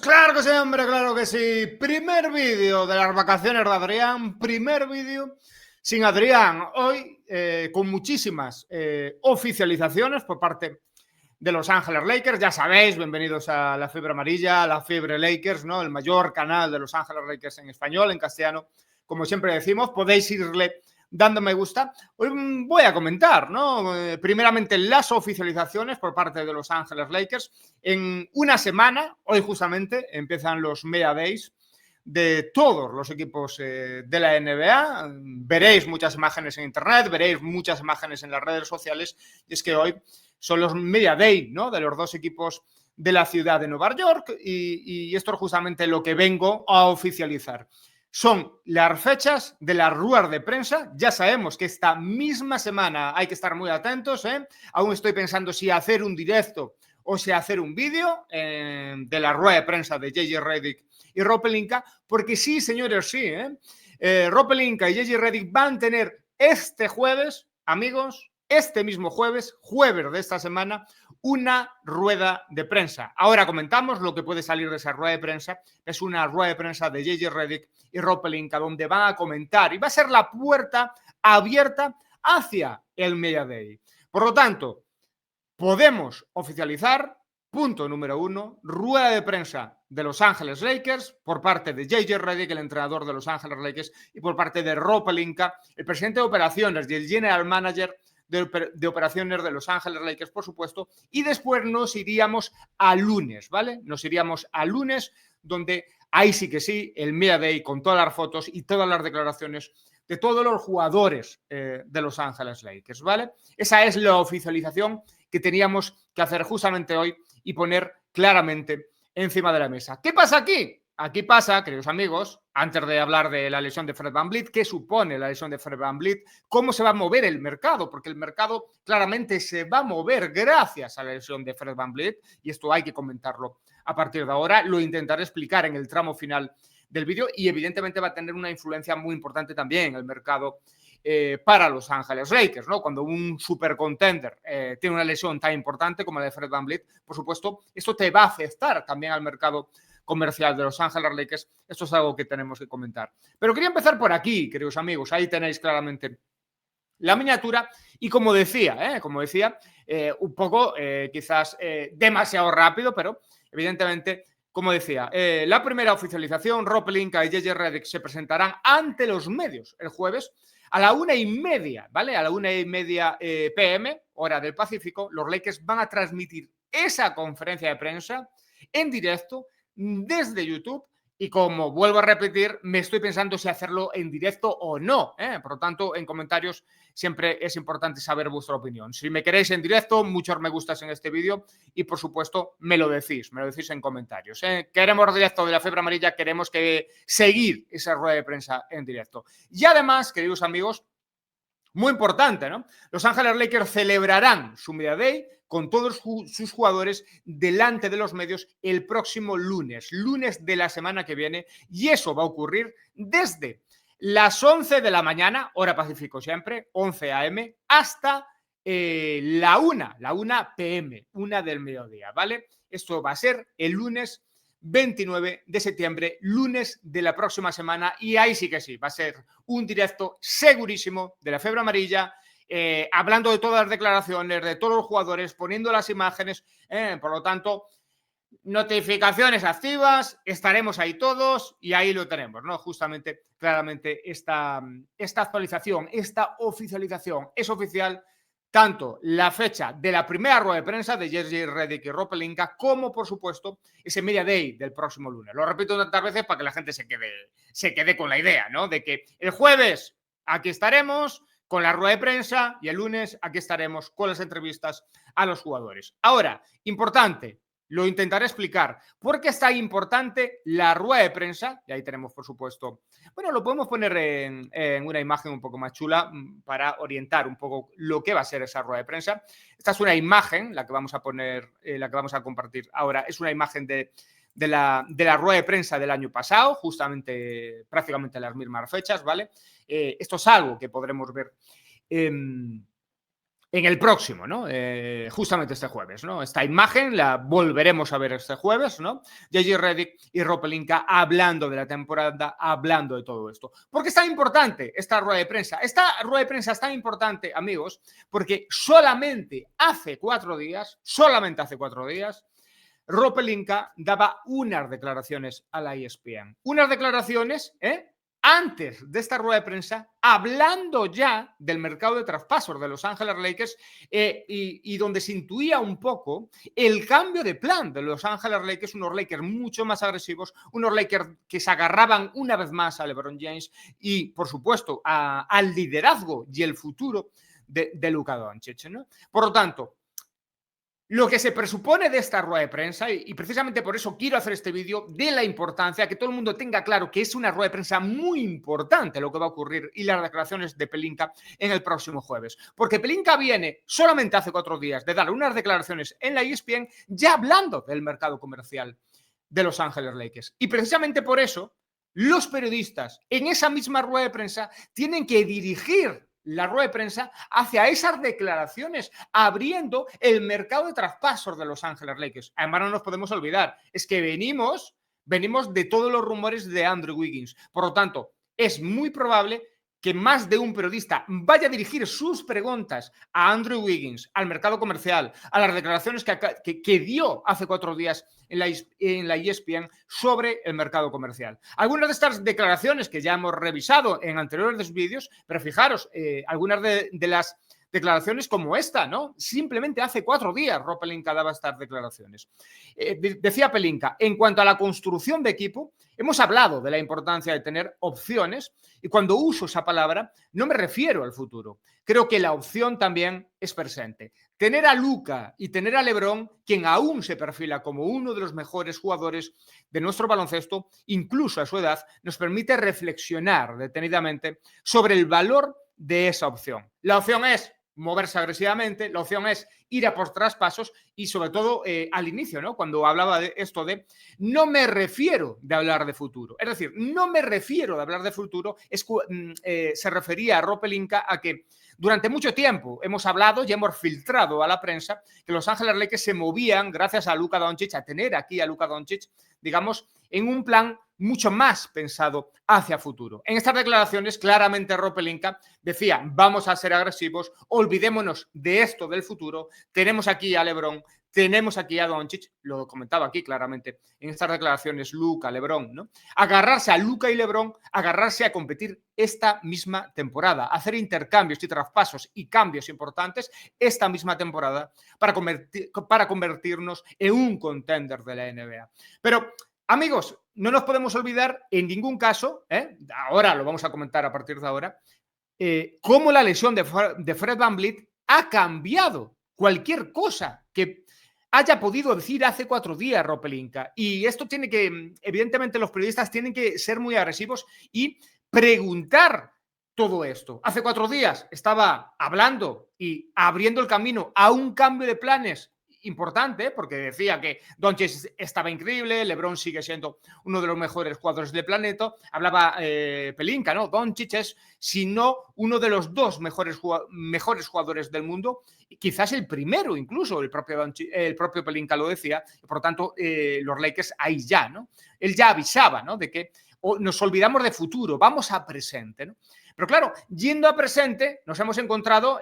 Claro que sí, hombre, claro que sí. Primer vídeo de las vacaciones de Adrián, primer vídeo sin Adrián. Hoy con muchísimas oficializaciones por parte de Los Ángeles Lakers. Ya sabéis, bienvenidos a La Fiebre Amarilla, La Fiebre Lakers, ¿no? El mayor canal de Los Ángeles Lakers en español, en castellano. Como siempre decimos, podéis irle dando me gusta. Hoy voy a comentar, ¿no? Primeramente las oficializaciones por parte de Los Ángeles Lakers. En una semana, hoy justamente, empiezan los Media Days de todos los equipos de la NBA. Veréis muchas imágenes en internet, veréis muchas imágenes en las redes sociales, y es que hoy son los Media Day, ¿no? De los dos equipos de la ciudad de Nueva York, y esto es justamente lo que vengo a oficializar. Son las fechas de las ruedas de prensa. Ya sabemos que esta misma semana hay que estar muy atentos, ¿eh? Aún estoy pensando si hacer un directo o si hacer un vídeo de la rueda de prensa de JJ Redick y Rob Pelinka, porque sí, señores, sí, Rob Pelinka y JJ Redick van a tener este jueves, amigos, este mismo jueves de esta semana, una rueda de prensa. Ahora comentamos lo que puede salir de esa rueda de prensa. Es una rueda de prensa de JJ Redick y Rob Pelinka, donde van a comentar, y va a ser la puerta abierta hacia el Media Day. Por lo tanto, podemos oficializar, punto número 1, rueda de prensa de Los Ángeles Lakers por parte de JJ Redick, el entrenador de Los Ángeles Lakers, y por parte de Rob Pelinka, el presidente de operaciones y el general manager de operaciones de Los Ángeles Lakers, por supuesto. Y después nos iríamos a lunes, ¿vale? Nos iríamos a lunes, donde ahí sí que sí, el Media Day con todas las fotos y todas las declaraciones de todos los jugadores de Los Ángeles Lakers, ¿vale? Esa es la oficialización que teníamos que hacer justamente hoy y poner claramente encima de la mesa. ¿Qué pasa aquí? Aquí pasa, queridos amigos, antes de hablar de la lesión de Fred VanVleet, ¿qué supone la lesión de Fred VanVleet? ¿Cómo se va a mover el mercado? Porque el mercado claramente se va a mover gracias a la lesión de Fred VanVleet, y esto hay que comentarlo a partir de ahora. Lo intentaré explicar en el tramo final del vídeo, y evidentemente va a tener una influencia muy importante también en el mercado para Los Ángeles Lakers, ¿no? Cuando un super contender tiene una lesión tan importante como la de Fred VanVleet, por supuesto, esto te va a afectar también al mercado comercial de Los Ángeles Lakers. Esto es algo que tenemos que comentar. Pero quería empezar por aquí, queridos amigos. Ahí tenéis claramente la miniatura, y como decía, un poco quizás demasiado rápido, pero evidentemente, como decía, la primera oficialización, Rob Pelinka y JJ Redick se presentarán ante los medios el jueves a la 1:30, ¿vale? A la 1:30 PM, hora del Pacífico. Los Lakers van a transmitir esa conferencia de prensa en directo desde YouTube. Y como vuelvo a repetir, me estoy pensando si hacerlo en directo o no, ¿eh? Por lo tanto, en comentarios siempre es importante saber vuestra opinión. Si me queréis en directo, muchos me gustas en este vídeo, y por supuesto me lo decís en comentarios, ¿eh? Queremos directo de La Fiebre Amarilla, queremos seguir esa rueda de prensa en directo. Y además, queridos amigos, muy importante, ¿no? Los Ángeles Lakers celebrarán su Media Day con todos sus jugadores delante de los medios el próximo lunes de la semana que viene, y eso va a ocurrir desde las 11 de la mañana, hora Pacífico siempre, 11 a.m., hasta la 1 p.m., 1 del mediodía, ¿vale? Esto va a ser el lunes 29 de septiembre, lunes de la próxima semana, y ahí sí que sí, va a ser un directo segurísimo de La Fiebre Amarilla, hablando de todas las declaraciones, de todos los jugadores, poniendo las imágenes, por lo tanto, notificaciones activas, estaremos ahí todos, y ahí lo tenemos, ¿no? Justamente, claramente, esta actualización, esta oficialización es oficial. Tanto la fecha de la primera rueda de prensa de JJ Redick y Rob Pelinka, como por supuesto ese Media Day del próximo lunes. Lo repito tantas veces para que la gente se quede con la idea, ¿no? De que el jueves aquí estaremos con la rueda de prensa y el lunes aquí estaremos con las entrevistas a los jugadores. Ahora, importante, lo intentaré explicar. ¿Por qué es tan importante la rueda de prensa? Y ahí tenemos, por supuesto, bueno, lo podemos poner en una imagen un poco más chula para orientar un poco lo que va a ser esa rueda de prensa. Esta es una imagen, la que vamos a poner, la que vamos a compartir ahora. Es una imagen de la rueda de prensa del año pasado, justamente prácticamente las mismas fechas, ¿vale? Esto es algo que podremos ver en en el próximo, ¿no? Justamente este jueves, ¿no? Esta imagen la volveremos a ver este jueves, ¿no? JJ Redick y Rob Pelinka hablando de la temporada, hablando de todo esto. ¿Por qué es tan importante esta rueda de prensa? Esta rueda de prensa es tan importante, amigos, porque solamente hace 4 días, Rob Pelinka daba unas declaraciones a la ESPN. Unas declaraciones, antes de esta rueda de prensa, hablando ya del mercado de traspasos de Los Ángeles Lakers y donde se intuía un poco el cambio de plan de Los Ángeles Lakers, unos Lakers mucho más agresivos, unos Lakers que se agarraban una vez más a LeBron James y, por supuesto, al liderazgo y el futuro de Luka Doncic, ¿no? Por lo tanto, lo que se presupone de esta rueda de prensa, y precisamente por eso quiero hacer este vídeo, de la importancia, que todo el mundo tenga claro que es una rueda de prensa muy importante lo que va a ocurrir y las declaraciones de Pelinka en el próximo jueves. Porque Pelinka viene solamente hace 4 días de dar unas declaraciones en la ESPN ya hablando del mercado comercial de Los Ángeles Lakers. Y precisamente por eso los periodistas en esa misma rueda de prensa tienen que dirigir la rueda de prensa hacia esas declaraciones, abriendo el mercado de traspasos de Los Ángeles Lakers. Además, no nos podemos olvidar, es que venimos de todos los rumores de Andrew Wiggins. Por lo tanto, es muy probable que más de un periodista vaya a dirigir sus preguntas a Andrew Wiggins, al mercado comercial, a las declaraciones que dio hace 4 días en la ESPN sobre el mercado comercial. Algunas de estas declaraciones que ya hemos revisado en anteriores vídeos, pero fijaros, algunas de las declaraciones como esta, ¿no? Simplemente hace 4 días Rob Pelinka daba estas declaraciones. Decía Pelinka, en cuanto a la construcción de equipo, hemos hablado de la importancia de tener opciones y cuando uso esa palabra no me refiero al futuro. Creo que la opción también es presente. Tener a Luka y tener a LeBron, quien aún se perfila como uno de los mejores jugadores de nuestro baloncesto, incluso a su edad, nos permite reflexionar detenidamente sobre el valor de esa opción. La opción es moverse agresivamente, la opción es ir a por traspasos y sobre todo al inicio, ¿no? Cuando hablaba de esto de no me refiero de hablar de futuro, es decir, no me refiero de hablar de futuro, se refería a Rob Pelinka a que durante mucho tiempo hemos hablado y hemos filtrado a la prensa que Los Ángeles Lakers se movían gracias a Luka Doncic, a tener aquí a Luka Doncic, digamos, en un plan mucho más pensado hacia futuro. En estas declaraciones, claramente Rob Pelinka decía, vamos a ser agresivos, olvidémonos de esto del futuro, tenemos aquí a LeBron, tenemos aquí a Doncic, lo comentaba aquí claramente en estas declaraciones Luka, LeBron, ¿no? Agarrarse a Luka y LeBron, agarrarse a competir esta misma temporada, hacer intercambios y traspasos y cambios importantes esta misma temporada para convertirnos en un contender de la NBA. Pero amigos, no nos podemos olvidar en ningún caso, ahora lo vamos a comentar a partir de ahora, cómo la lesión de Fred VanVleet ha cambiado cualquier cosa que haya podido decir hace 4 días Rob Pelinka. Y esto tiene que, evidentemente los periodistas tienen que ser muy agresivos y preguntar todo esto. Hace 4 días estaba hablando y abriendo el camino a un cambio de planes importante, porque decía que Doncic estaba increíble, LeBron sigue siendo uno de los mejores jugadores del planeta. Hablaba Pelinka, ¿no? Doncic es, si no, uno de los 2 mejores jugadores del mundo, quizás el primero incluso, el propio Pelinka lo decía, y por lo tanto los Lakers ahí ya, ¿no? Él ya avisaba, ¿no? De que nos olvidamos de futuro, vamos a presente, ¿no? Pero claro, yendo a presente, nos hemos encontrado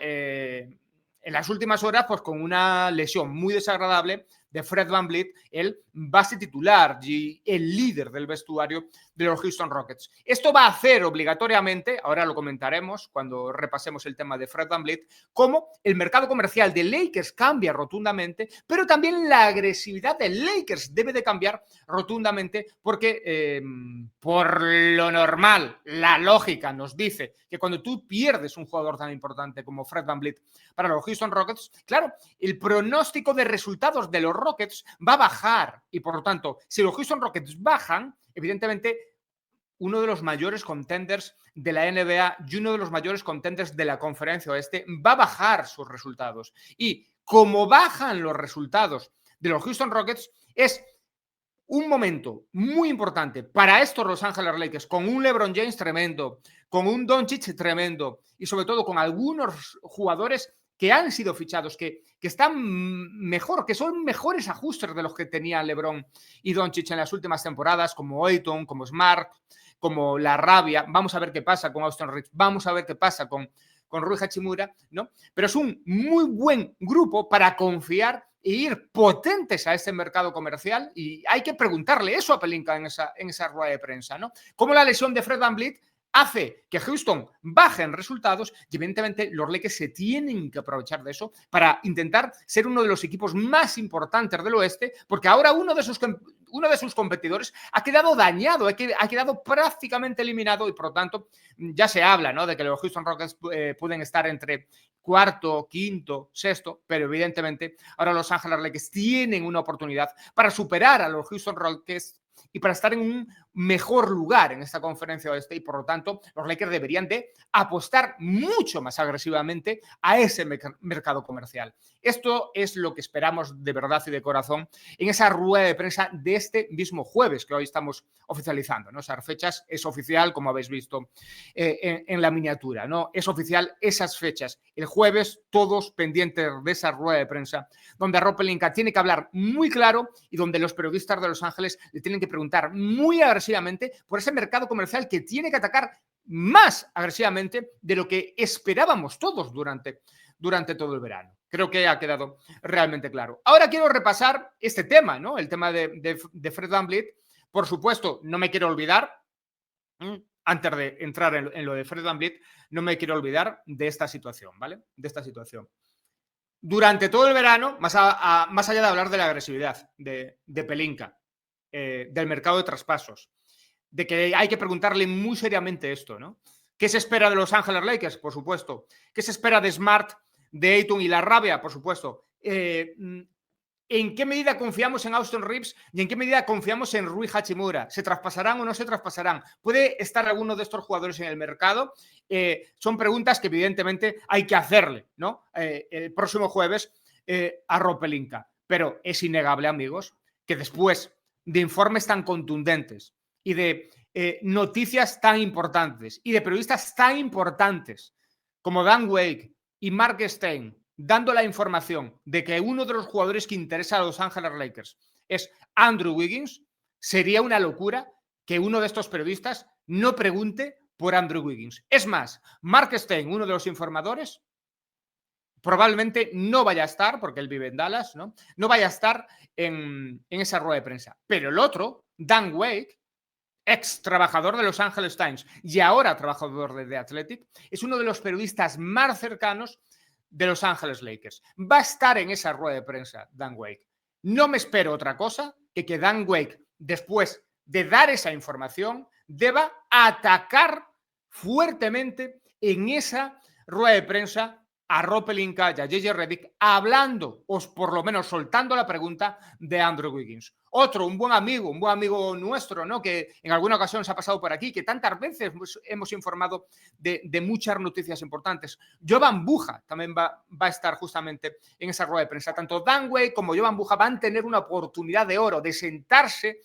en las últimas horas, pues con una lesión muy desagradable de Fred VanVleet, el base titular y el líder del vestuario de los Houston Rockets. Esto va a hacer obligatoriamente, ahora lo comentaremos cuando repasemos el tema de Fred VanVleet, cómo el mercado comercial de Lakers cambia rotundamente, pero también la agresividad de Lakers debe de cambiar rotundamente porque por lo normal, la lógica nos dice que cuando tú pierdes un jugador tan importante como Fred VanVleet para los Houston Rockets, claro, el pronóstico de resultados de los Rockets va a bajar y por lo tanto, si los Houston Rockets bajan, evidentemente uno de los mayores contenders de la NBA y uno de los mayores contenders de la Conferencia Oeste va a bajar sus resultados. Y como bajan los resultados de los Houston Rockets, es un momento muy importante para estos Los Ángeles Lakers, con un LeBron James tremendo, con un Doncic tremendo y sobre todo con algunos jugadores que han sido fichados, que están mejor, que son mejores ajustes de los que tenían LeBron y Doncic en las últimas temporadas, como Ayton, como Smart, como La Rabia. Vamos a ver qué pasa con Austin Reeves, vamos a ver qué pasa con Rui Hachimura, ¿no? Pero es un muy buen grupo para confiar e ir potentes a este mercado comercial, y hay que preguntarle eso a Pelinka en esa rueda de prensa, ¿no? Cómo la lesión de Fred VanVleet hace que Houston baje en resultados, y evidentemente los Lakers se tienen que aprovechar de eso para intentar ser uno de los equipos más importantes del oeste, porque ahora uno de sus competidores ha quedado dañado, ha quedado prácticamente eliminado, y por lo tanto ya se habla, ¿no?, de que los Houston Rockets pueden estar entre cuarto, quinto, sexto, pero evidentemente ahora los Angeles Lakers tienen una oportunidad para superar a los Houston Rockets y para estar en un mejor lugar en esta conferencia oeste, y por lo tanto los Lakers deberían de apostar mucho más agresivamente a ese mercado comercial. Esto es lo que esperamos de verdad y de corazón en esa rueda de prensa de este mismo jueves que hoy estamos oficializando, ¿no? Esas fechas es oficial, como habéis visto en la miniatura, ¿no? Es oficial esas fechas. El jueves todos pendientes de esa rueda de prensa donde Rob Pelinka tiene que hablar muy claro y donde los periodistas de Los Ángeles le tienen que preguntar muy agresivamente por ese mercado comercial que tiene que atacar más agresivamente de lo que esperábamos todos durante todo el verano. Creo que ha quedado realmente claro. Ahora quiero repasar este tema, ¿no? El tema de Fred VanVleet. Por supuesto, no me quiero olvidar, antes de entrar en lo de Fred VanVleet, no me quiero olvidar de esta situación, ¿vale? De esta situación. Durante todo el verano, más allá de hablar de la agresividad de Pelinka, del mercado de traspasos, de que hay que preguntarle muy seriamente esto, ¿no? ¿Qué se espera de Los Angeles Lakers? Por supuesto. ¿Qué se espera de Smart, de Ayton y La Rabia? Por supuesto. ¿En qué medida confiamos en Austin Reeves y en qué medida confiamos en Rui Hachimura? ¿Se traspasarán o no se traspasarán? ¿Puede estar alguno de estos jugadores en el mercado? Son preguntas que evidentemente hay que hacerle, ¿no? El próximo jueves a Rob Pelinka. Pero es innegable, amigos, que después de informes tan contundentes y de noticias tan importantes y de periodistas tan importantes como Dan Wake y Mark Stein dando la información de que uno de los jugadores que interesa a Los Angeles Lakers es Andrew Wiggins, sería una locura que uno de estos periodistas no pregunte por Andrew Wiggins. Es más, Mark Stein, uno de los informadores, probablemente no vaya a estar, porque él vive en Dallas, ¿no? No vaya a estar en esa rueda de prensa. Pero el otro, Dan Wake, ex trabajador de Los Angeles Times y ahora trabajador de The Athletic, es uno de los periodistas más cercanos de Los Angeles Lakers. Va a estar en esa rueda de prensa Dan Wake. No me espero otra cosa que Dan Wake, después de dar esa información, deba atacar fuertemente en esa rueda de prensa a Rob Pelinka y a JJ Redick, hablando, o por lo menos soltando la pregunta de Andrew Wiggins. Otro, un buen amigo nuestro, ¿no?, que en alguna ocasión se ha pasado por aquí, que tantas veces hemos informado de muchas noticias importantes. Jovan Buja también va a estar justamente en esa rueda de prensa. Tanto Dan Wake como Jovan Buja van a tener una oportunidad de oro de sentarse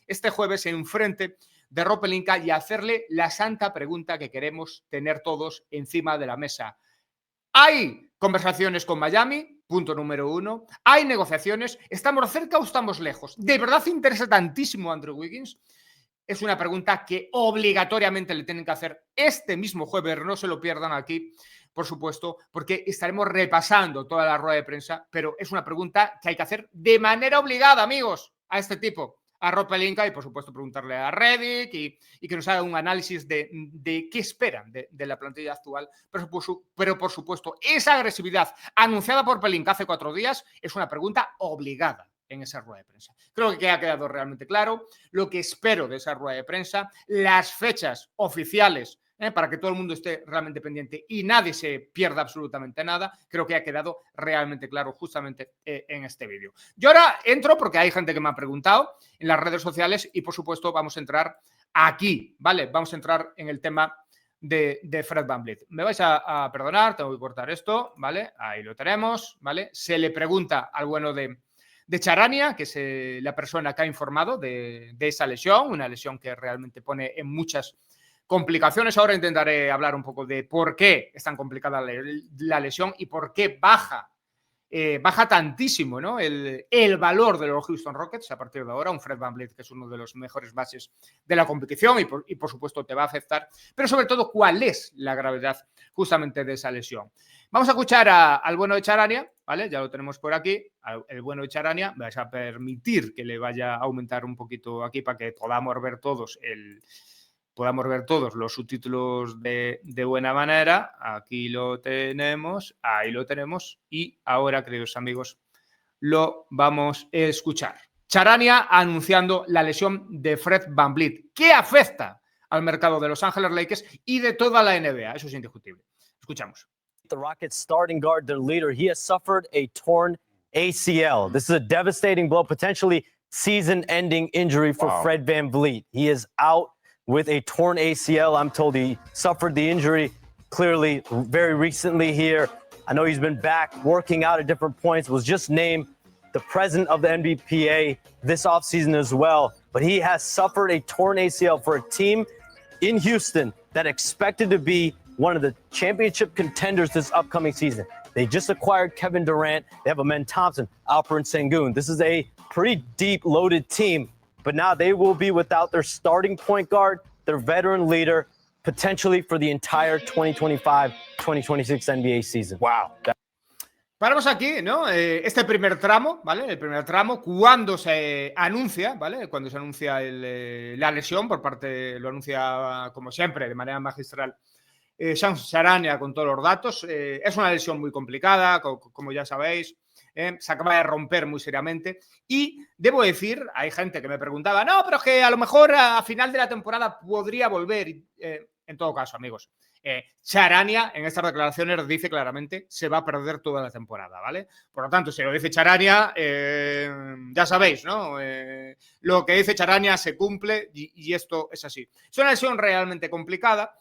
este jueves enfrente de Rob Pelinka y hacerle la santa pregunta que queremos tener todos encima de la mesa. ¿Hay conversaciones con Miami? Punto número 1. ¿Hay negociaciones? ¿Estamos cerca o estamos lejos? ¿De verdad interesa tantísimo a Andrew Wiggins? Es una pregunta que obligatoriamente le tienen que hacer este mismo jueves. No se lo pierdan aquí, por supuesto, porque estaremos repasando toda la rueda de prensa, pero es una pregunta que hay que hacer de manera obligada, amigos, a este tipo, a Rob Pelinka, y por supuesto preguntarle a Redick y que nos haga un análisis de qué esperan de la plantilla actual. Pero por supuesto, esa agresividad anunciada por Pelinka hace 4 días es una pregunta obligada en esa rueda de prensa. Creo que ha quedado realmente claro lo que espero de esa rueda de prensa, las fechas oficiales, para que todo el mundo esté realmente pendiente y nadie se pierda absolutamente nada. Creo que ha quedado realmente claro justamente en este vídeo. Yo ahora entro porque hay gente que me ha preguntado en las redes sociales y por supuesto vamos a entrar aquí, ¿vale? Vamos a entrar en el tema de Fred VanVleet. Me vais a perdonar, tengo que cortar esto, ¿vale? Ahí lo tenemos, ¿vale? Se le pregunta al bueno de Charania, que es la persona que ha informado de esa lesión, una lesión que realmente pone en muchas complicaciones. Ahora intentaré hablar un poco de por qué es tan complicada la lesión y por qué baja tantísimo, ¿no? el valor de los Houston Rockets a partir de ahora. Un Fred VanVleet que es uno de los mejores bases de la competición y por supuesto te va a afectar, pero sobre todo cuál es la gravedad justamente de esa lesión. Vamos a escuchar al bueno de Charania, ¿vale? Ya lo tenemos por aquí, el bueno de Charania. Me vais a permitir que le vaya a aumentar un poquito aquí para que podamos ver todos los subtítulos de buena manera. Aquí lo tenemos, ahí lo tenemos y ahora, queridos amigos, lo vamos a escuchar. Charania anunciando la lesión de Fred VanVleet, que afecta al mercado de Los Ángeles Lakers y de toda la NBA. Eso es indiscutible. Escuchamos. The Rockets starting guard, their leader, he has suffered a torn ACL. This is a devastating blow, potentially season-ending injury for Fred VanVleet. He is out with a torn ACL. I'm told he suffered the injury clearly very recently here. I know he's been back working out at different points, was just named the president of the NBPA this offseason as well. But he has suffered a torn ACL for a team in Houston that expected to be one of the championship contenders this upcoming season. They just acquired Kevin Durant. They have Amen Thompson, Alperen Sengun. This is a pretty deep, loaded team. But now they will be without their starting point guard, their veteran leader, potentially for the entire 2025-2026 NBA season. Wow. Paramos aquí, ¿no? Este primer tramo, ¿vale? El primer tramo, cuando se anuncia, ¿vale? Cuando se anuncia la lesión por parte, lo anuncia como siempre, de manera magistral, Shams Charania con todos los datos. Es una lesión muy complicada, como ya sabéis. Se acaba de romper muy seriamente y debo decir, hay gente que me preguntaba, no, pero es que a lo mejor a final de la temporada podría volver. En todo caso, amigos, Charania en estas declaraciones dice claramente se va a perder toda la temporada, ¿vale? Por lo tanto, si lo dice Charania, ya sabéis, ¿no? Lo que dice Charania se cumple y esto es así. Es una lesión realmente complicada.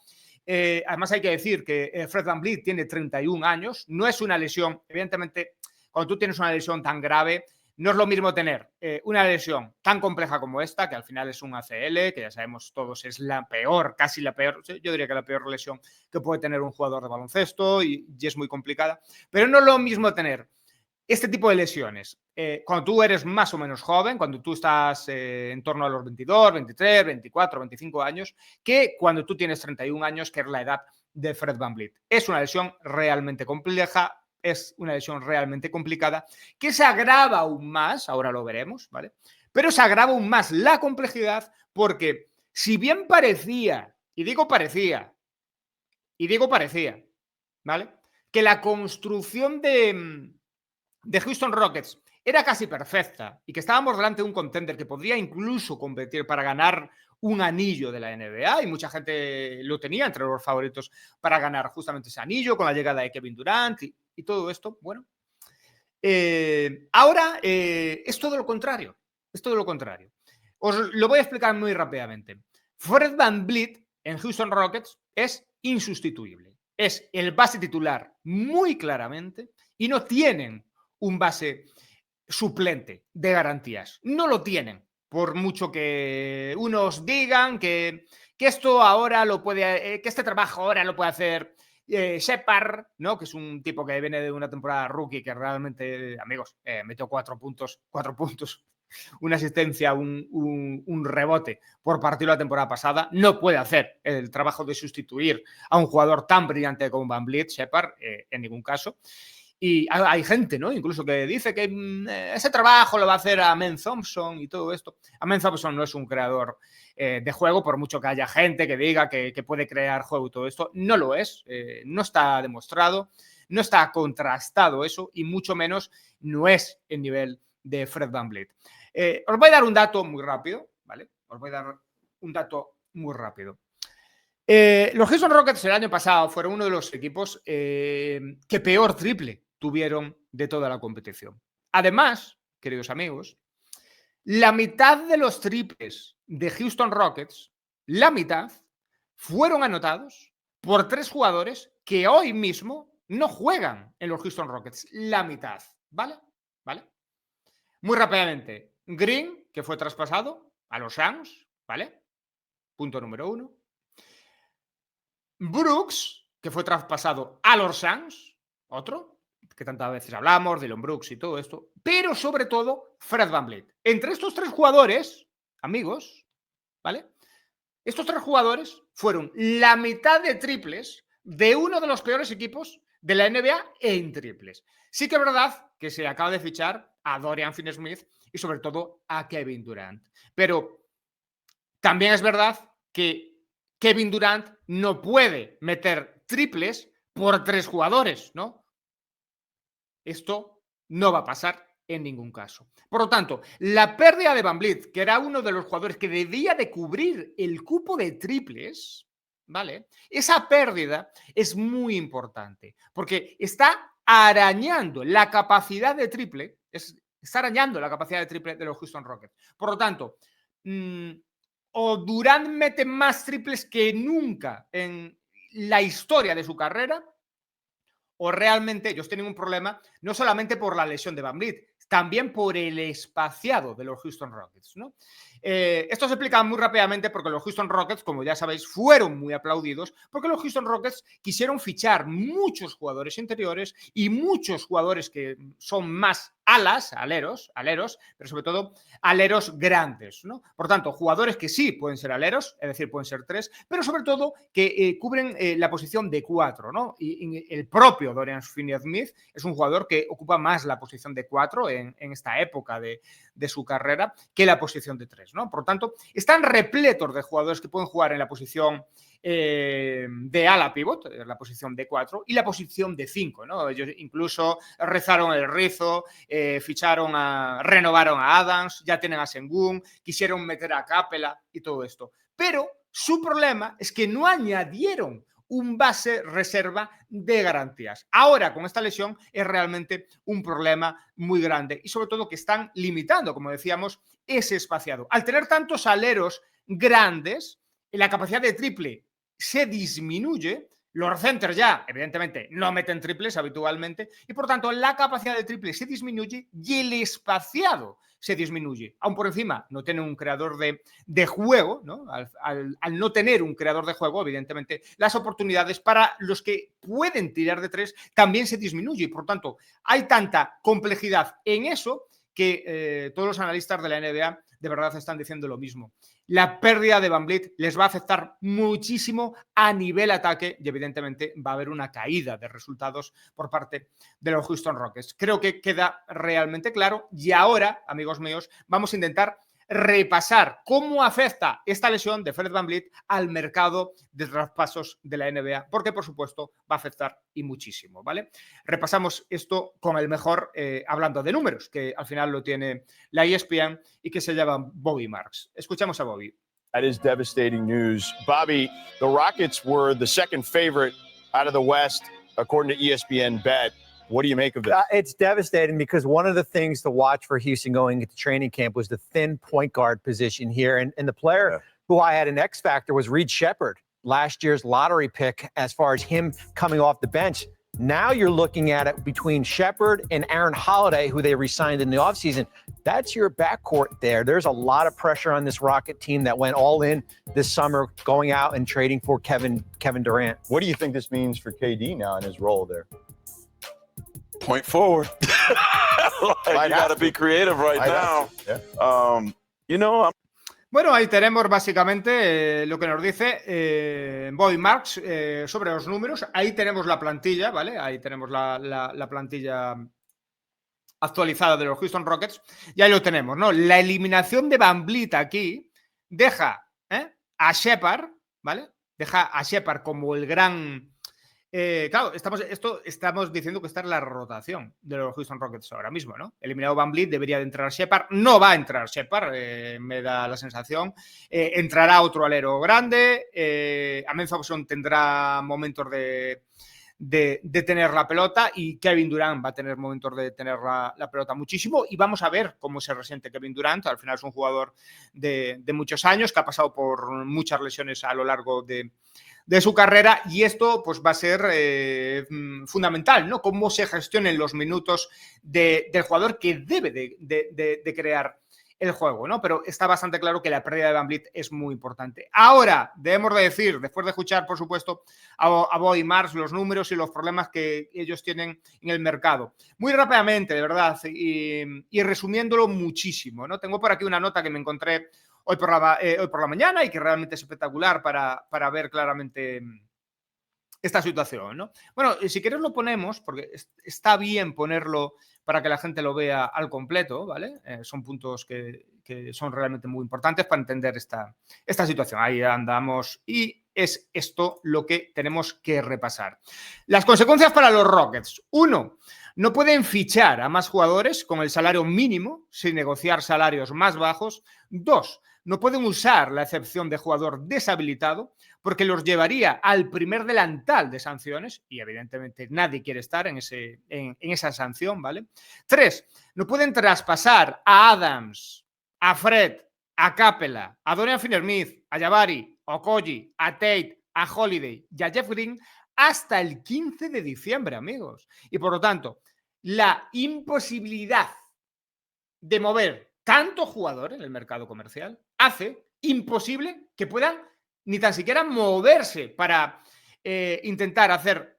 Además hay que decir que Fred VanVleet tiene 31 años, no es una lesión, evidentemente, cuando tú tienes una lesión tan grave, no es lo mismo tener una lesión tan compleja como esta, que al final es un ACL, que ya sabemos todos es la peor, casi la peor, yo diría que la peor lesión que puede tener un jugador de baloncesto y es muy complicada, pero no es lo mismo tener este tipo de lesiones cuando tú eres más o menos joven, cuando tú estás en torno a los 22, 23, 24, 25 años, que cuando tú tienes 31 años, que es la edad de Fred VanVleet. Es una lesión realmente compleja, es una lesión realmente complicada, que se agrava aún más, ahora lo veremos, ¿vale? Pero se agrava aún más la complejidad porque si bien parecía, ¿vale? Que la construcción de Houston Rockets era casi perfecta y que estábamos delante de un contender que podría incluso competir para ganar un anillo de la NBA y mucha gente lo tenía entre los favoritos para ganar justamente ese anillo con la llegada de Kevin Durant y todo esto. Bueno, ahora es todo lo contrario. Es todo lo contrario. Os lo voy a explicar muy rápidamente. Fred VanVleet en Houston Rockets es insustituible. Es el base titular muy claramente y no tienen un base suplente de garantías. No lo tienen, por mucho que unos digan que esto ahora lo puede, que este trabajo ahora lo puede hacer Shepard, ¿no? Que es un tipo que viene de una temporada rookie que realmente, amigos, metió 4 puntos, una asistencia, un rebote por partido la temporada pasada. No puede hacer el trabajo de sustituir a un jugador tan brillante como VanVleet, Shepard, en ningún caso. Y hay gente, ¿no? Incluso que dice que ese trabajo lo va a hacer Amen Thompson y todo esto. Amen Thompson no es un creador de juego, por mucho que haya gente que diga que puede crear juego y todo esto. No lo es, no está demostrado, no está contrastado eso y mucho menos no es el nivel de Fred VanVleet. Os voy a dar un dato muy rápido, ¿vale? Os voy a dar un dato muy rápido. Los Houston Rockets el año pasado fueron uno de los equipos que peor triple tuvieron de toda la competición. Además, queridos amigos, la mitad de los triples de Houston Rockets, la mitad, fueron anotados por 3 jugadores que hoy mismo no juegan en los Houston Rockets. La mitad, ¿vale? ¿Vale? Muy rápidamente, Green, que fue traspasado a los Suns, ¿vale? Punto número 1. Brooks, que fue traspasado a los Suns, otro, que tantas veces hablamos, Dillon Brooks y todo esto, pero sobre todo Fred VanVleet. Entre estos 3 jugadores, amigos, ¿vale? Estos 3 jugadores fueron la mitad de triples de uno de los peores equipos de la NBA en triples. Sí que es verdad que se acaba de fichar a Dorian Finney-Smith y sobre todo a Kevin Durant. Pero también es verdad que Kevin Durant no puede meter triples por 3 jugadores, ¿no? Esto no va a pasar en ningún caso. Por lo tanto, la pérdida de VanVleet, que era uno de los jugadores que debía de cubrir el cupo de triples, ¿vale? Esa pérdida es muy importante porque está arañando la capacidad de triple, está arañando la capacidad de triple de los Houston Rockets. Por lo tanto, o Durant mete más triples que nunca en la historia de su carrera, o realmente ellos tienen un problema no solamente por la lesión de VanVleet, también por el espaciado de los Houston Rockets, ¿no? Esto se explica muy rápidamente porque los Houston Rockets, como ya sabéis, fueron muy aplaudidos porque los Houston Rockets quisieron fichar muchos jugadores interiores y muchos jugadores que son más aleros, pero sobre todo aleros grandes, ¿no? Por tanto, jugadores que sí pueden ser aleros, es decir, pueden ser 3, pero sobre todo que cubren la posición de 4, ¿no? Y el propio Dorian Finney-Smith es un jugador que ocupa más la posición de 4 en esta época de su carrera que la posición de 3, ¿no? Por tanto, están repletos de jugadores que pueden jugar en la posición de ala pivot, la posición de 4 y la posición de 5, ¿no? Ellos incluso rezaron el rizo, renovaron a Adams, ya tienen a Sengun, quisieron meter a Capela y todo esto. Pero su problema es que no añadieron un base reserva de garantías. Ahora, con esta lesión, es realmente un problema muy grande y sobre todo que están limitando, como decíamos, ese espaciado. Al tener tantos aleros grandes, la capacidad de triple se disminuye. Los centers ya, evidentemente, no meten triples habitualmente y, por tanto, la capacidad de triple se disminuye y el espaciado se disminuye. Aún por encima, no tiene un creador de juego, ¿no? Al no tener un creador de juego, evidentemente, las oportunidades para los que pueden tirar de 3 también se disminuye. Y, por tanto, hay tanta complejidad en eso que todos los analistas de la NBA de verdad están diciendo lo mismo. La pérdida de VanVleet les va a afectar muchísimo a nivel ataque y evidentemente va a haber una caída de resultados por parte de los Houston Rockets. Creo que queda realmente claro y ahora, amigos míos, vamos a intentar repasar cómo afecta esta lesión de Fred VanVleet al mercado de traspasos de la NBA, porque por supuesto va a afectar y muchísimo, ¿vale? Repasamos esto con el mejor, hablando de números, que al final lo tiene la ESPN y que se llama Bobby Marks. Escuchamos a Bobby. That is devastating news. Bobby, the Rockets were the second favorite out of the West, according to ESPN Bet. What do you make of this? It's devastating because one of the things to watch for Houston going into training camp was the thin point guard position here. And the player who I had an X factor was Reed Shepherd, last year's lottery pick, as far as him coming off the bench. Now you're looking at it between Shepherd and Aaron Holiday, who they re-signed in the offseason. That's your backcourt there. There's a lot of pressure on this Rocket team that went all in this summer, going out and trading for Kevin Durant. What do you think this means for KD now in his role there? Point forward. You got to be creative right now. Yeah. You know, Bueno, ahí tenemos básicamente lo que nos dice Bobby Marks sobre los números. Ahí tenemos la plantilla, ¿vale? Ahí tenemos la plantilla actualizada de los Houston Rockets. Y ahí lo tenemos, ¿no? La eliminación de VanVleet aquí deja a Shepherd, ¿vale? Deja a Shepherd como el gran... claro, estamos diciendo que esta es la rotación de los Houston Rockets ahora mismo, ¿no? Eliminado VanVleet, debería de entrar Shepherd. No va a entrar Shepherd, me da la sensación. Entrará otro alero grande. Amen Thompson tendrá momentos de tener la pelota y Kevin Durant va a tener momentos de tener la pelota muchísimo y vamos a ver cómo se resiente Kevin Durant. Al final es un jugador de muchos años que ha pasado por muchas lesiones a lo largo de su carrera y esto pues va a ser fundamental, ¿no? Cómo se gestionen los minutos del jugador que debe de crear el juego, ¿no? Pero está bastante claro que la pérdida de VanVleet es muy importante. Ahora, debemos de decir, después de escuchar, por supuesto, a Bo y Mars, los números y los problemas que ellos tienen en el mercado. Muy rápidamente, de verdad, y resumiéndolo muchísimo, ¿no? Tengo por aquí una nota que me encontré hoy por la mañana y que realmente es espectacular para ver claramente esta situación, ¿no? Bueno, si queréis lo ponemos, porque está bien ponerlo para que la gente lo vea al completo, ¿vale? Son puntos que son realmente muy importantes para entender esta situación. Ahí andamos y es esto lo que tenemos que repasar. Las consecuencias para los Rockets. 1. No pueden fichar a más jugadores con el salario mínimo sin negociar salarios más bajos. 2. No pueden usar la excepción de jugador deshabilitado porque los llevaría al primer delantal de sanciones y evidentemente nadie quiere estar en esa sanción, ¿vale? 3. No pueden traspasar a Adams, a Fred, a Capela, a Dorian Finney-Smith, a Jabari, a Okogie, a Tate, a Holiday y a Jeff Green hasta el 15 de diciembre, amigos. Y por lo tanto, la imposibilidad de mover tanto jugador en el mercado comercial hace imposible que puedan ni tan siquiera moverse para intentar hacer,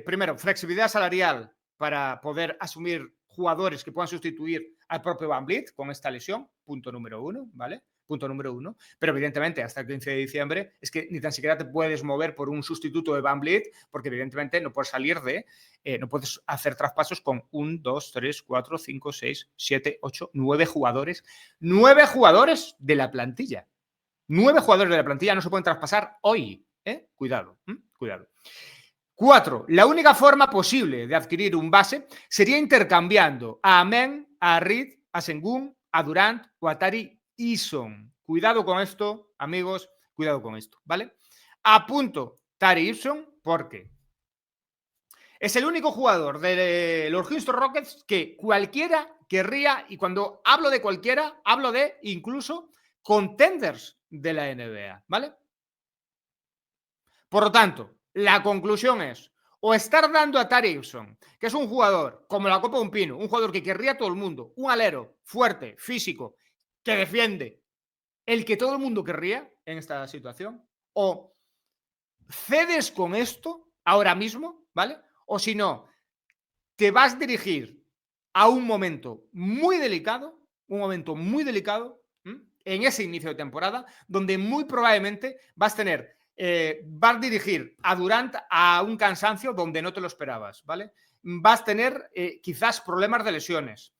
primero, flexibilidad salarial para poder asumir jugadores que puedan sustituir al propio VanVleet con esta lesión, punto número 1, ¿vale? Punto número 1. Pero evidentemente hasta el 15 de diciembre es que ni tan siquiera te puedes mover por un sustituto de VanVleet porque evidentemente no puedes salir no puedes hacer traspasos con 1, 2, 3, 4, 5, 6, 7, 8, 9 jugadores. 9 jugadores de la plantilla. 9 jugadores de la plantilla no se pueden traspasar hoy. Cuidado, cuidado. 4. La única forma posible de adquirir un base sería intercambiando a Amen, a Reed, a Sengun, a Durant o a Tari Eason. Cuidado con esto, amigos, cuidado con esto, ¿vale? Apunto Tari Eason porque es el único jugador de los Houston Rockets que cualquiera querría, y cuando hablo de cualquiera, hablo de incluso contenders de la NBA, ¿vale? Por lo tanto, la conclusión es o estar dando a Tari Eason, que es un jugador como la copa de un pino, un jugador que querría todo el mundo, un alero fuerte, físico, que defiende, el que todo el mundo querría en esta situación, o cedes con esto ahora mismo, ¿vale? O si no, te vas a dirigir a un momento muy delicado, en ese inicio de temporada, donde muy probablemente vas a dirigir a Durant a un cansancio donde no te lo esperabas, ¿vale? Vas a tener quizás problemas de lesiones.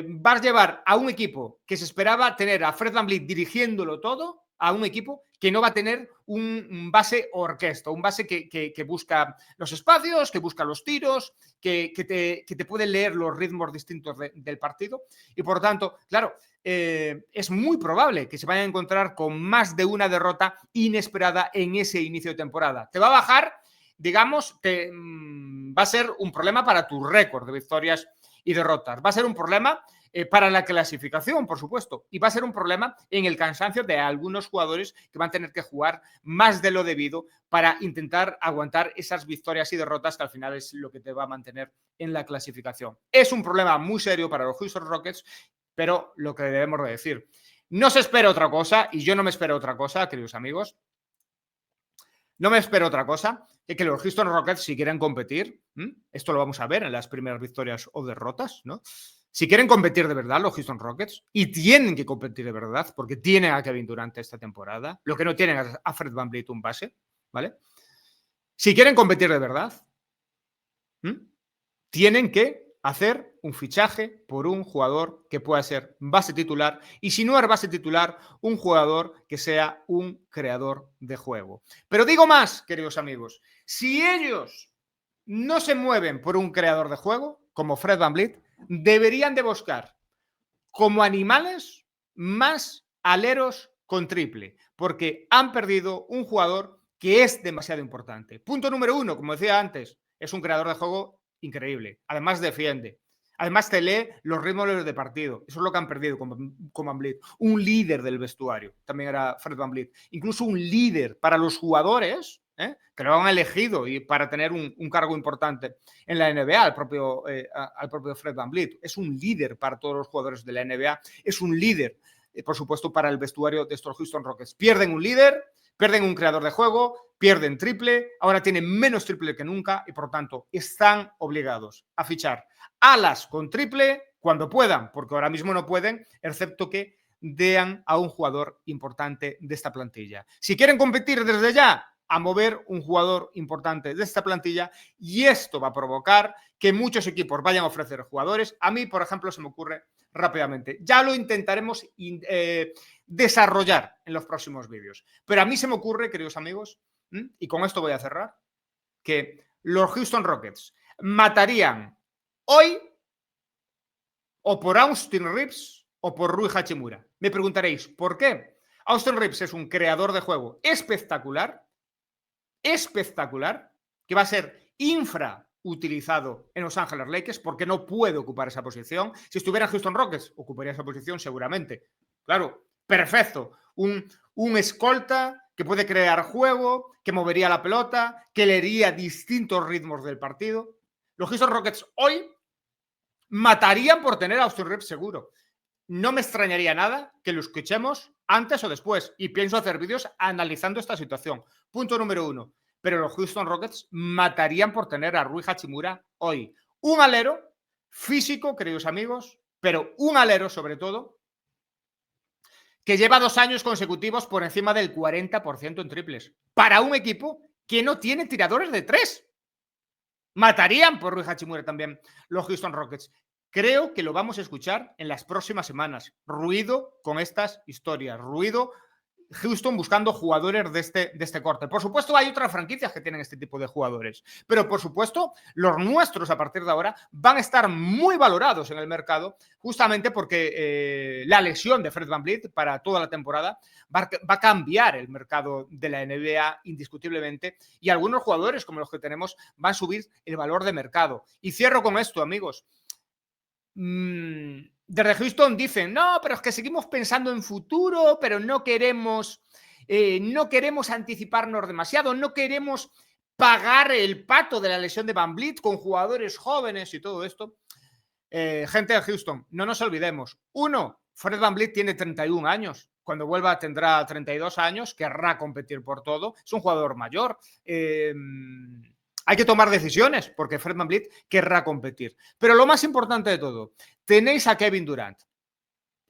Vas a llevar a un equipo que se esperaba tener a Fred VanVleet dirigiéndolo todo, a un equipo que no va a tener un base orquesta, un base que busca los espacios, que busca los tiros, que te puede leer los ritmos distintos del partido. Y por lo tanto, claro, es muy probable que se vayan a encontrar con más de una derrota inesperada en ese inicio de temporada. Te va a bajar, digamos, va a ser un problema para tu récord de victorias y derrotas. Va a ser un problema para la clasificación, por supuesto, y va a ser un problema en el cansancio de algunos jugadores que van a tener que jugar más de lo debido para intentar aguantar esas victorias y derrotas que al final es lo que te va a mantener en la clasificación. Es un problema muy serio para los Houston Rockets, pero lo que debemos de decir, no se espera otra cosa, y yo no me espero otra cosa, queridos amigos. No me espero otra cosa que los Houston Rockets, si quieren competir, esto lo vamos a ver en las primeras victorias o derrotas, ¿no? Si quieren competir de verdad los Houston Rockets, y tienen que competir de verdad, porque tienen a Kevin Durant esta temporada, lo que no tienen es a Fred VanVleet, un base, ¿vale? Si quieren competir de verdad, tienen que hacer un fichaje por un jugador que pueda ser base titular, y si no es base titular, un jugador que sea un creador de juego. Pero digo más, queridos amigos, si ellos no se mueven por un creador de juego, como Fred VanVleet, deberían de buscar como animales más aleros con triple, porque han perdido un jugador que es demasiado importante. Punto número 1, como decía antes, es un creador de juego increíble. Además defiende. Además te lee los ritmos de partido. Eso es lo que han perdido con VanVleet. Un líder del vestuario. También era Fred VanVleet. Incluso un líder para los jugadores que lo han elegido y para tener un cargo importante en la NBA, al propio Fred VanVleet. Es un líder para todos los jugadores de la NBA, es un líder, por supuesto, para el vestuario de estos Houston Rockets. Pierden un líder, pierden un creador de juego, pierden triple, ahora tienen menos triple que nunca y, por tanto, están obligados a fichar alas con triple cuando puedan, porque ahora mismo no pueden, excepto que dean a un jugador importante de esta plantilla. Si quieren competir desde ya, a mover un jugador importante de esta plantilla, y esto va a provocar que muchos equipos vayan a ofrecer jugadores. A mí, por ejemplo, se me ocurre rápidamente. Ya lo intentaremos desarrollar en los próximos vídeos. Pero a mí se me ocurre, queridos amigos, y con esto voy a cerrar, que los Houston Rockets matarían hoy o por Austin Reeves o por Rui Hachimura. Me preguntaréis, ¿por qué? Austin Reeves es un creador de juego espectacular, que va a ser infrautilizado en Los Ángeles Lakers porque no puede ocupar esa posición. Si estuviera en Houston Rockets, ocuparía esa posición seguramente. Claro, perfecto. Un escolta que puede crear juego, que movería la pelota, que leería distintos ritmos del partido. Los Houston Rockets hoy matarían por tener a Austin Reeves seguro. No me extrañaría nada que lo escuchemos antes o después y pienso hacer vídeos analizando esta situación. Punto número 1. Pero los Houston Rockets matarían por tener a Rui Hachimura hoy. Un alero físico, queridos amigos, pero un alero sobre todo, que lleva 2 años consecutivos por encima del 40% en triples. Para un equipo que no tiene tiradores de 3. Matarían por Rui Hachimura también los Houston Rockets. Creo que lo vamos a escuchar en las próximas semanas. Ruido con estas historias. Ruido Houston buscando jugadores de este corte. Por supuesto, hay otras franquicias que tienen este tipo de jugadores. Pero, por supuesto, los nuestros a partir de ahora van a estar muy valorados en el mercado justamente porque la lesión de Fred VanVleet para toda la temporada va a cambiar el mercado de la NBA indiscutiblemente y algunos jugadores como los que tenemos van a subir el valor de mercado. Y cierro con esto, amigos. Desde Houston dicen, no, pero es que seguimos pensando en futuro, pero no queremos anticiparnos demasiado, no queremos pagar el pato de la lesión de VanVleet con jugadores jóvenes y todo esto. Gente de Houston, no nos olvidemos. 1, Fred VanVleet tiene 31 años. Cuando vuelva tendrá 32 años, querrá competir por todo. Es un jugador mayor. Hay que tomar decisiones porque Fred VanVleet querrá competir. Pero lo más importante de todo, tenéis a Kevin Durant.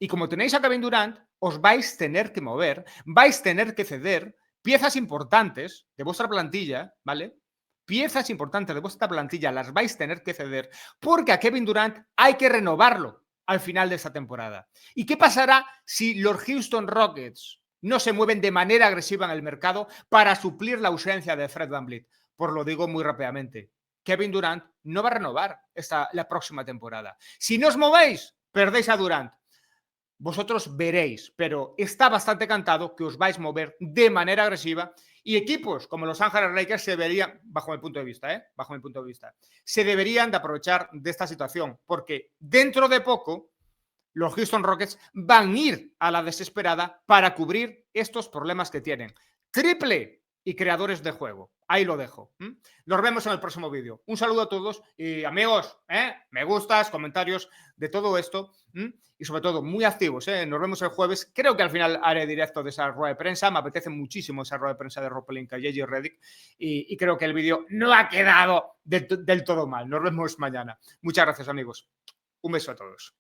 Y como tenéis a Kevin Durant, os vais a tener que mover, vais a tener que ceder piezas importantes de vuestra plantilla, ¿vale? Piezas importantes de vuestra plantilla las vais a tener que ceder porque a Kevin Durant hay que renovarlo al final de esta temporada. ¿Y qué pasará si los Houston Rockets no se mueven de manera agresiva en el mercado para suplir la ausencia de Fred VanVleet? Pues lo digo muy rápidamente. Kevin Durant no va a renovar la próxima temporada. Si no os movéis, perdéis a Durant. Vosotros veréis, pero está bastante cantado que os vais a mover de manera agresiva y equipos como Los Ángeles Lakers se deberían, bajo mi punto de vista, se deberían de aprovechar de esta situación porque dentro de poco los Houston Rockets van a ir a la desesperada para cubrir estos problemas que tienen. Triple y creadores de juego. Ahí lo dejo. Nos vemos en el próximo vídeo. Un saludo a todos y amigos, me gustas, comentarios de todo esto y sobre todo muy activos. Nos vemos el jueves. Creo que al final haré directo de esa rueda de prensa. Me apetece muchísimo esa rueda de prensa de Rob Pelinka y JJ Redick y creo que el vídeo no ha quedado del todo mal. Nos vemos mañana. Muchas gracias, amigos. Un beso a todos.